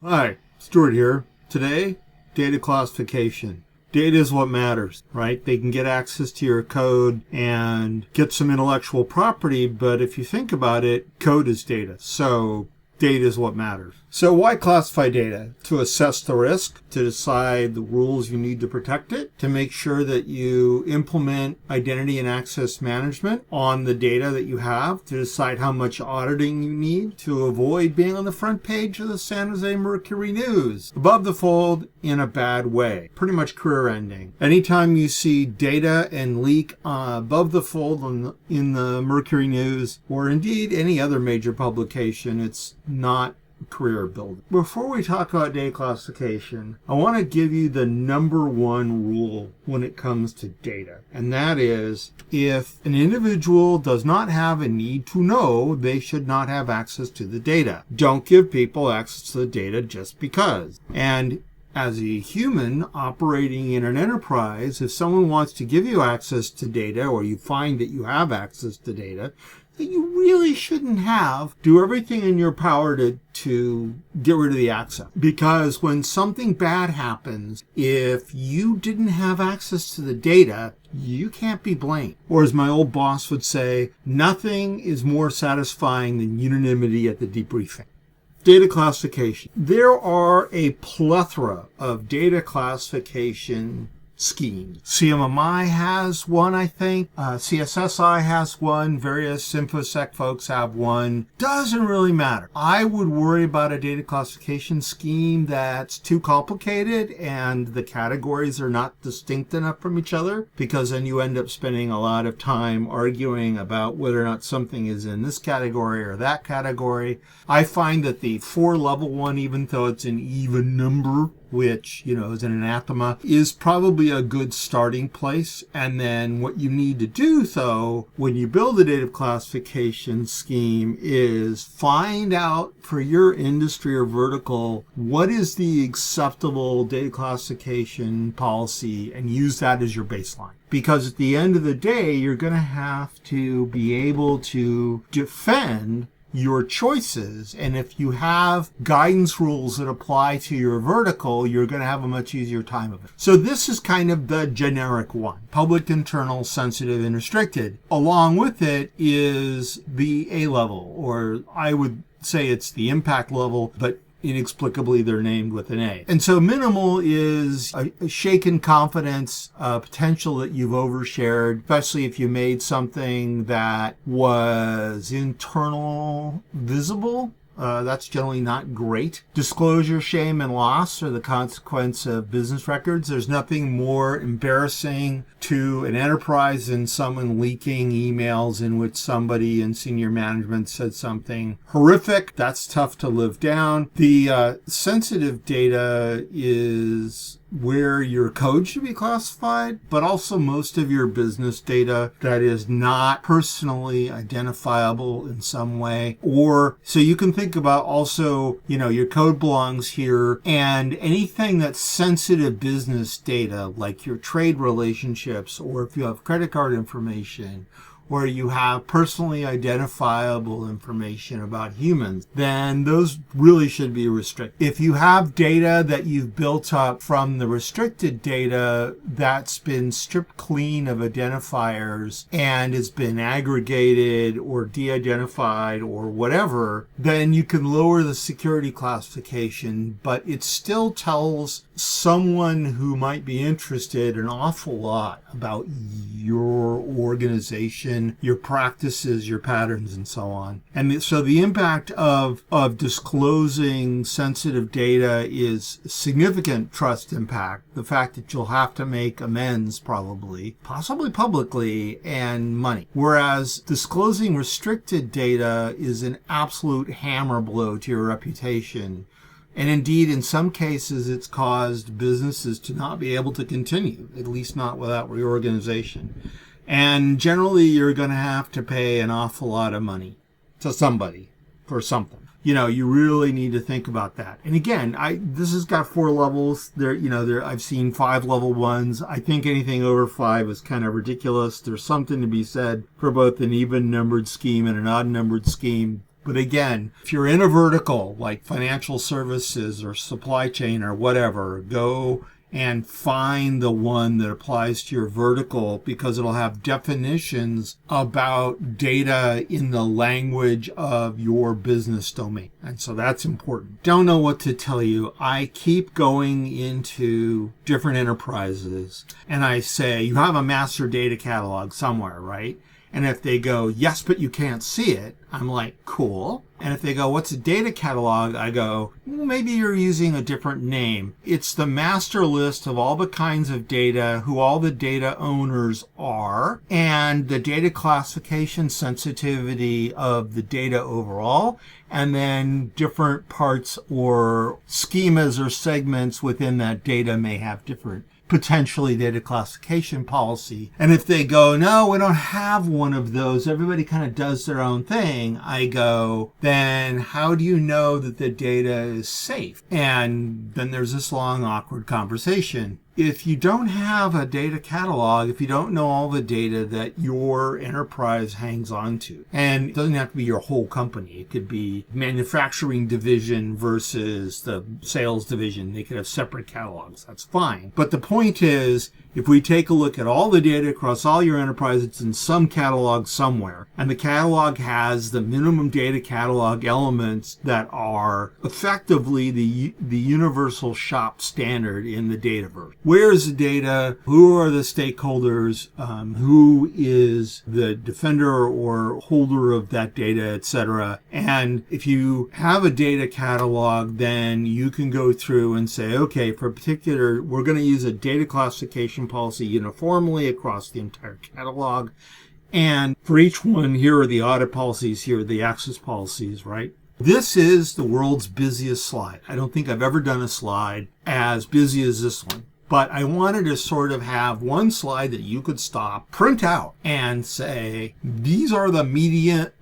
Hi, Stuart here. Today, data classification. Data is what matters, right? They can get access to your code and get some intellectual property, but if you think about it, code is data. So data is what matters. So why classify data? To assess the risk, to decide the rules you need to protect it, to make sure that you implement identity and access management on the data that you have, to decide how much auditing you need, to avoid being on the front page of the San Jose Mercury News, above the fold in a bad way, pretty much career ending. Anytime you see data and leak above the fold in the Mercury News, or indeed any other major publication, it's not career building. Before we talk about data classification, I want to give you the number one rule when it comes to data. And that is, if an individual does not have a need to know, they should not have access to the data. Don't give people access to the data just because. And as a human operating in an enterprise, if someone wants to give you access to data, or you find that you have access to data that you really shouldn't have, do everything in your power to get rid of the access. Because when something bad happens, if you didn't have access to the data, you can't be blamed. Or as my old boss would say, nothing is more satisfying than unanimity at the debriefing. Data classification. There are a plethora of data classification schemes. CMMI has one, I think. CSSI has one. Various InfoSec folks have one. Doesn't really matter. I would worry about a data classification scheme that's too complicated and the categories are not distinct enough from each other, because then you end up spending a lot of time arguing about whether or not something is in this category or that category. I find that the 4-level one, even though it's an even number, which, is an anathema, is probably a good starting place. And then what you need to do, though, when you build a data classification scheme is find out for your industry or vertical, what is the acceptable data classification policy, and use that as your baseline. Because at the end of the day, you're going to have to be able to defend your choices. And if you have guidance rules that apply to your vertical, you're going to have a much easier time of it. So this is kind of the generic one: public, internal, sensitive, and restricted. Along with it is the A level, or I would say it's the impact level, but inexplicably they're named with an A. And so minimal is a shaken confidence, potential that you've overshared, especially if you made something that was internal visible. That's generally not great. Disclosure, shame, and loss are the consequence of business records. There's nothing more embarrassing to an enterprise than someone leaking emails in which somebody in senior management said something horrific. That's tough to live down. The sensitive data is where your code should be classified, but also most of your business data that is not personally identifiable in some way. Or so you can think about also, your code belongs here, and anything that's sensitive business data, like your trade relationships, or if you have credit card information, or you have personally identifiable information about humans, then those really should be restricted. If you have data that you've built up from the restricted data that's been stripped clean of identifiers and has been aggregated or de-identified or whatever, then you can lower the security classification, but it still tells someone who might be interested an awful lot about your organization, your practices, your patterns, and so on. And so the impact of disclosing sensitive data is significant trust impact. The fact that you'll have to make amends possibly publicly, and money. Whereas disclosing restricted data is an absolute hammer blow to your reputation. And indeed, in some cases, it's caused businesses to not be able to continue, at least not without reorganization. And generally, you're going to have to pay an awful lot of money to somebody for something. You really need to think about that. And again, this has got 4 levels. I've seen 5-level ones. I think anything over 5 is kind of ridiculous. There's something to be said for both an even-numbered scheme and an odd-numbered scheme. But again, if you're in a vertical like financial services or supply chain or whatever, go and find the one that applies to your vertical, because it'll have definitions about data in the language of your business domain. And so that's important. Don't know what to tell you. I keep going into different enterprises and I say, you have a master data catalog somewhere, right? And if they go, yes, but you can't see it, I'm like, cool. And if they go, what's a data catalog? I go, well, maybe you're using a different name. It's the master list of all the kinds of data, who all the data owners are, and the data classification sensitivity of the data overall, and then different parts or schemas or segments within that data may have different potentially data classification policy. And if they go, no, we don't have one of those, everybody kind of does their own thing, I go, then how do you know that the data is safe? And then there's this long, awkward conversation. If you don't have a data catalog, if you don't know all the data that your enterprise hangs on to, and it doesn't have to be your whole company, it could be manufacturing division versus the sales division, they could have separate catalogs, that's fine. But the point is, if we take a look at all the data across all your enterprise, it's in some catalog somewhere, and the catalog has the minimum data catalog elements that are effectively the universal shop standard in the Dataverse. Where is the data? Who are the stakeholders? Who is the defender or holder of that data, etc.? And if you have a data catalog, then you can go through and say, okay, for a particular, we're going to use a data classification policy uniformly across the entire catalog. And for each one, here are the audit policies, here are the access policies, right? This is the world's busiest slide. I don't think I've ever done a slide as busy as this one. But I wanted to sort of have one slide that you could stop, print out, and say, these are the median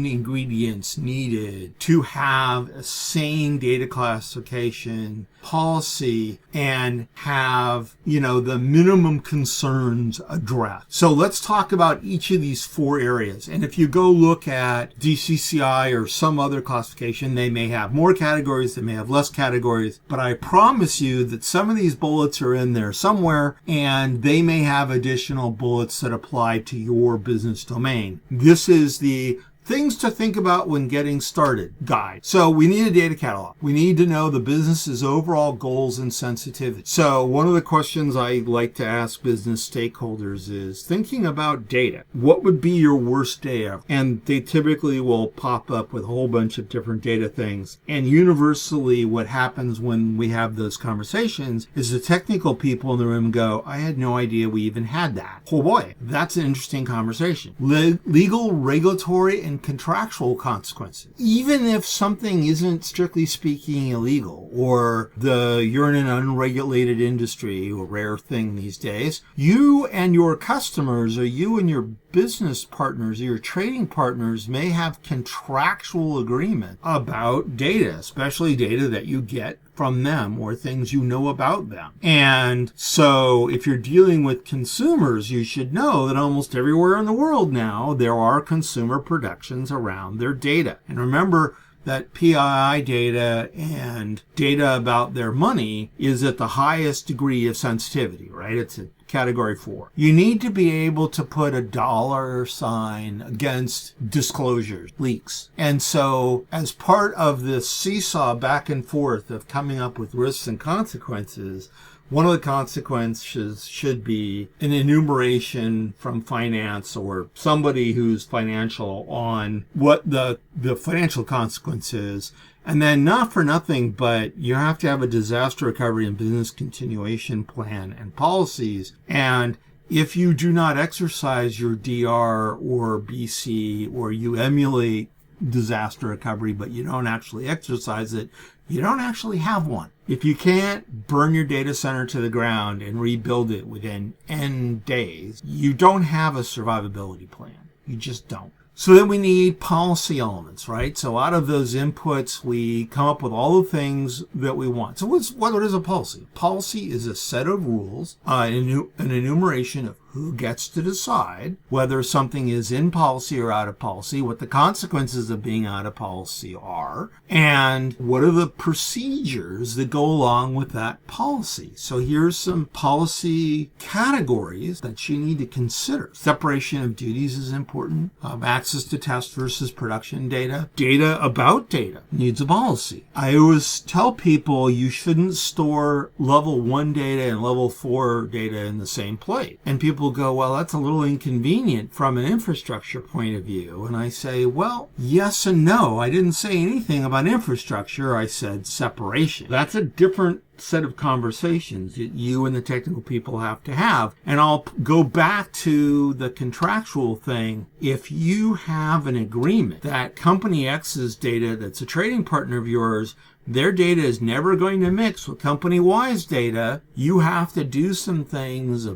ingredients needed to have a sane data classification policy and have, the minimum concerns addressed. So let's talk about each of these four areas. And if you go look at DCCI or some other classification, they may have more categories, they may have less categories, but I promise you that some of these bullets are in there somewhere, and they may have additional bullets that apply to your business domain. This is the things to think about when getting started guide. So we need a data catalog. We need to know the business's overall goals and sensitivity. So one of the questions I like to ask business stakeholders is, thinking about data, what would be your worst day ever? And they typically will pop up with a whole bunch of different data things. And universally, what happens when we have those conversations is the technical people in the room go, I had no idea we even had that. Oh boy, that's an interesting conversation. Legal, regulatory, and contractual consequences. Even if something isn't strictly speaking illegal, or you're in an unregulated industry, a rare thing these days, you and your customers, or you and your business partners, or your trading partners may have contractual agreement about data, especially data that you get from them or things you know about them. And so if you're dealing with consumers, you should know that almost everywhere in the world now, there are consumer protections around their data. And remember that PII data and data about their money is at the highest degree of sensitivity, right? It's a category 4. You need to be able to put a dollar sign against disclosures, leaks. And so as part of this seesaw back and forth of coming up with risks and consequences, one of the consequences should be an enumeration from finance or somebody who's financial on what the financial consequence is. And then, not for nothing, but you have to have a disaster recovery and business continuation plan and policies. And if you do not exercise your DR or BC, or you emulate disaster recovery, but you don't actually exercise it, you don't actually have one. If you can't burn your data center to the ground and rebuild it within N days, you don't have a survivability plan. You just don't. So then we need policy elements, right? So out of those inputs, we come up with all the things that we want. So what is a policy? Policy is a set of rules, an enumeration of who gets to decide whether something is in policy or out of policy, what the consequences of being out of policy are, and what are the procedures that go along with that policy. So here's some policy categories that you need to consider. Separation of duties is important. Access to test versus production data. Data about data needs a policy. I always tell people you shouldn't store level 1 data and level 4 data in the same place. And people go, well, that's a little inconvenient from an infrastructure point of view. And I say, well, yes and no. I didn't say anything about infrastructure. I said separation. That's a different set of conversations that you and the technical people have to have. And I'll go back to the contractual thing. If you have an agreement that company X's data that's a trading partner of yours, their data is never going to mix with company Y's data, you have to do some things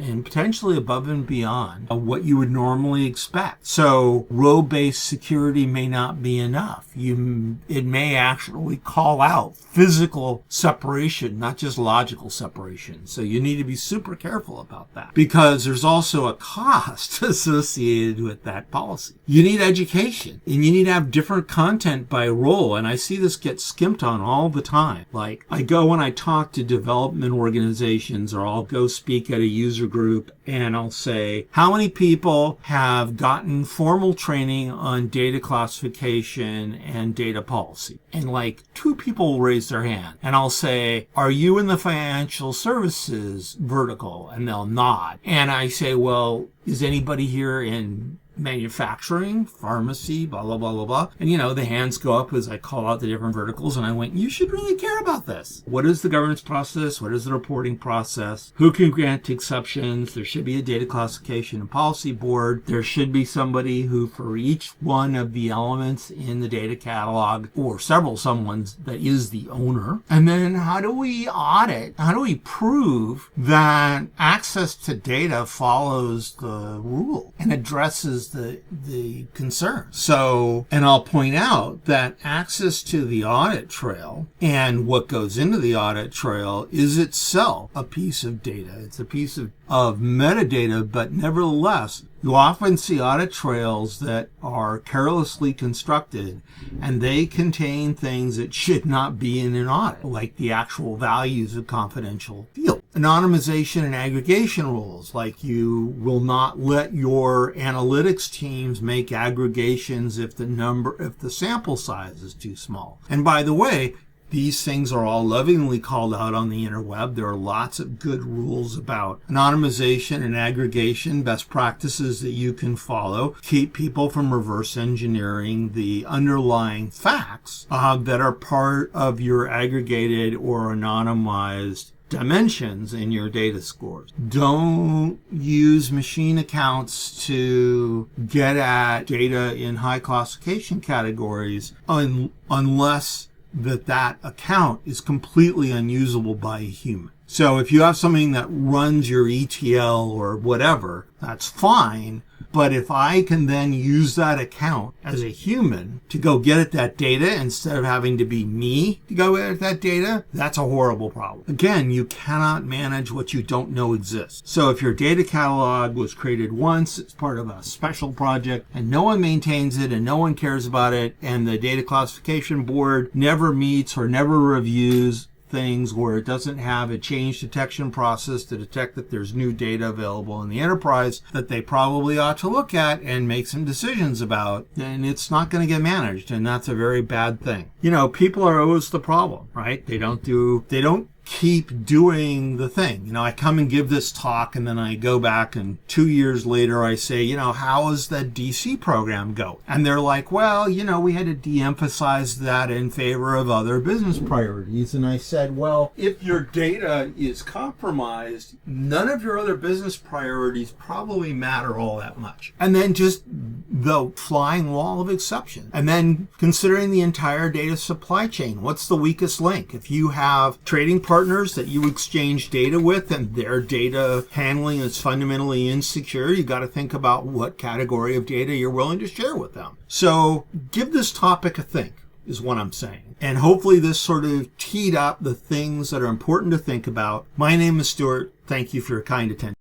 and potentially above and beyond what you would normally expect. So row-based security may not be enough. It may actually call out physical separation, not just logical separation. So you need to be super careful about that because there's also a cost associated with that policy. You need education and you need to have different content by role. And I see this get skimped on all the time. Like I go and I talk to development organizations or I'll go speak at a user group and I'll say, how many people have gotten formal training on data classification and data policy? And like 2 people will raise their hand. And I'll say, are you in the financial services vertical? And they'll nod. And I say, well, is anybody here in manufacturing, pharmacy, blah, blah, blah, blah, blah. And, the hands go up as I call out the different verticals. And I went, you should really care about this. What is the governance process? What is the reporting process? Who can grant exceptions? There should be a data classification and policy board. There should be somebody who, for each one of the elements in the data catalog, or several someones that is the owner. And then how do we audit? How do we prove that access to data follows the rule and addresses the concern? So, and I'll point out that access to the audit trail and what goes into the audit trail is itself a piece of data. It's a piece of metadata, but nevertheless, you often see audit trails that are carelessly constructed and they contain things that should not be in an audit, like the actual values of confidential fields. Anonymization and aggregation rules, like you will not let your analytics teams make aggregations if the sample size is too small. And by the way, these things are all lovingly called out on the interweb. There are lots of good rules about anonymization and aggregation, best practices that you can follow. Keep people from reverse engineering the underlying facts that are part of your aggregated or anonymized dimensions in your data scores. Don't use machine accounts to get at data in high classification categories unless that account is completely unusable by a human. So if you have something that runs your ETL or whatever, that's fine. But if I can then use that account as a human to go get at that data instead of having to be me to go get at that data, that's a horrible problem. Again, you cannot manage what you don't know exists. So if your data catalog was created once, it's part of a special project, and no one maintains it and no one cares about it, and the data classification board never meets or never reviews things where it doesn't have a change detection process to detect that there's new data available in the enterprise that they probably ought to look at and make some decisions about, then it's not going to get managed, and that's a very bad thing. People are always the problem, right? They don't keep doing the thing. I come and give this talk and then I go back and 2 years later I say, how is that DC program go? And they're like, well, we had to de-emphasize that in favor of other business priorities. And I said, well, if your data is compromised, none of your other business priorities probably matter all that much. And then just the flying wall of exception. And then considering the entire data supply chain, what's the weakest link? If you have trading partners that you exchange data with and their data handling is fundamentally insecure, you got to think about what category of data you're willing to share with them. So give this topic a think, is what I'm saying. And hopefully this sort of teed up the things that are important to think about. My name is Stuart. Thank you for your kind attention.